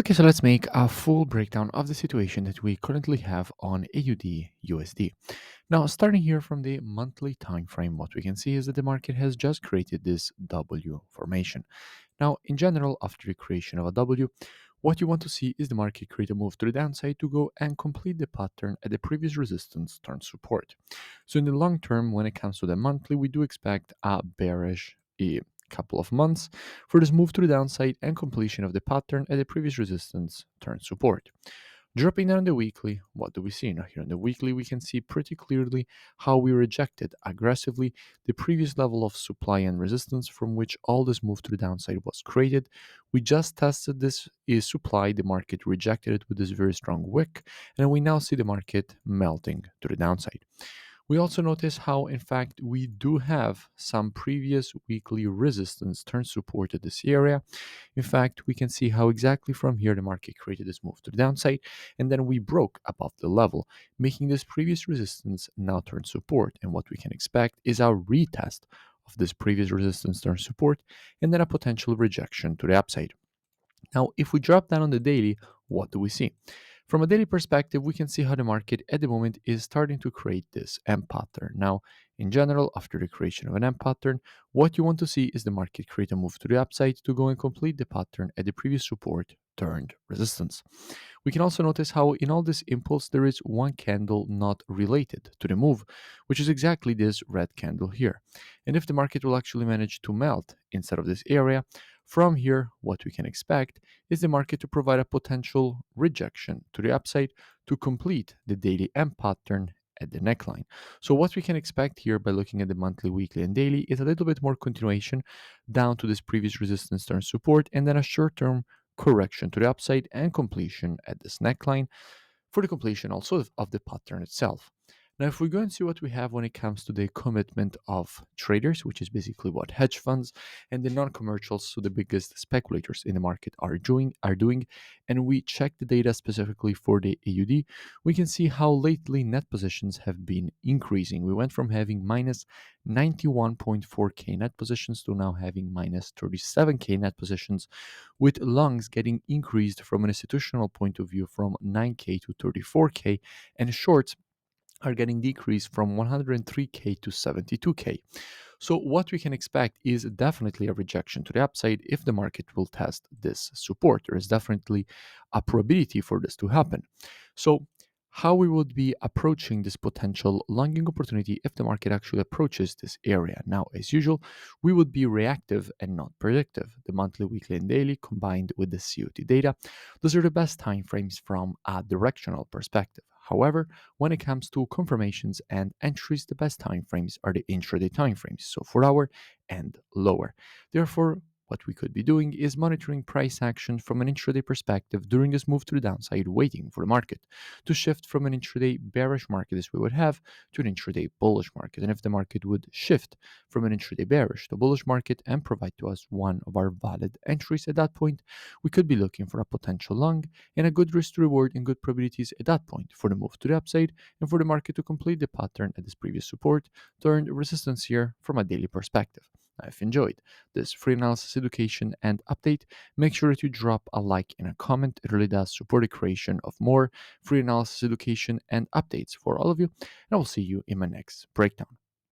Okay, so let's make a full breakdown of the situation that we currently have on AUD USD. Now, starting here from the monthly time frame, what we can see is that the market has just created this W formation. Now, in general, after the creation of a W, what you want to see is the market create a move to the downside to go and complete the pattern at the previous resistance turn support. So in the long term, when it comes to the monthly, we do expect a bearish couple of months for this move to the downside and completion of the pattern at the previous resistance turn support. Dropping down the weekly, what do we see? Now, here on the weekly, we can see pretty clearly how we rejected aggressively the previous level of supply and resistance from which all this move to the downside was created. We just tested this is supply, the market rejected it with this very strong wick, and we now see the market melting to the downside. We also notice how, in fact, we do have some previous weekly resistance turn support at this area. In fact, we can see how exactly from here the market created this move to the downside, and then we broke above the level, making this previous resistance now turn support. And what we can expect is a retest of this previous resistance turn support, and then a potential rejection to the upside. Now, if we drop down on the daily, what do we see? From a daily perspective, we can see how the market at the moment is starting to create this M pattern. Now, in general, after the creation of an M pattern, what you want to see is the market create a move to the upside to go and complete the pattern at the previous support turned resistance. We can also notice how in all this impulse there is one candle not related to the move, which is exactly this red candle here. And if the market will actually manage to melt instead of this area, from here, what we can expect is the market to provide a potential rejection to the upside to complete the daily M pattern at the neckline. So what we can expect here by looking at the monthly, weekly, and daily is a little bit more continuation down to this previous resistance turn support and then a short-term correction to the upside and completion at this neckline for the completion also of the pattern itself. Now, if we go and see what we have when it comes to the commitment of traders, which is basically what hedge funds and the non-commercials, so the biggest speculators in the market are doing, and we check the data specifically for the AUD, we can see how lately net positions have been increasing. We went from having minus 91.4k net positions to now having minus 37k net positions, with longs getting increased from an institutional point of view from 9k to 34k, and shorts are getting decreased from 103k to 72k. So what we can expect is definitely a rejection to the upside if the market will test this support. There is definitely a probability for this to happen. So how we would be approaching this potential longing opportunity if the market actually approaches this area. Now, as usual, we would be reactive and not predictive. The monthly, weekly, and daily combined with the COT data, those are the best time frames from a directional perspective. However, when it comes to confirmations and entries, the best time frames are the intraday time frames, so 4 hour and lower. Therefore, what we could be doing is monitoring price action from an intraday perspective during this move to the downside, waiting for the market to shift from an intraday bearish market as we would have to an intraday bullish market. And if the market would shift from an intraday bearish to bullish market and provide to us one of our valid entries at that point, we could be looking for a potential long and a good risk to reward and good probabilities at that point for the move to the upside and for the market to complete the pattern at this previous support to earn resistance here from a daily perspective. Now, if you enjoyed this free analysis education and update, make sure that you drop a like and a comment. It really does support the creation of more free analysis education and updates for all of you. And I will see you in my next breakdown.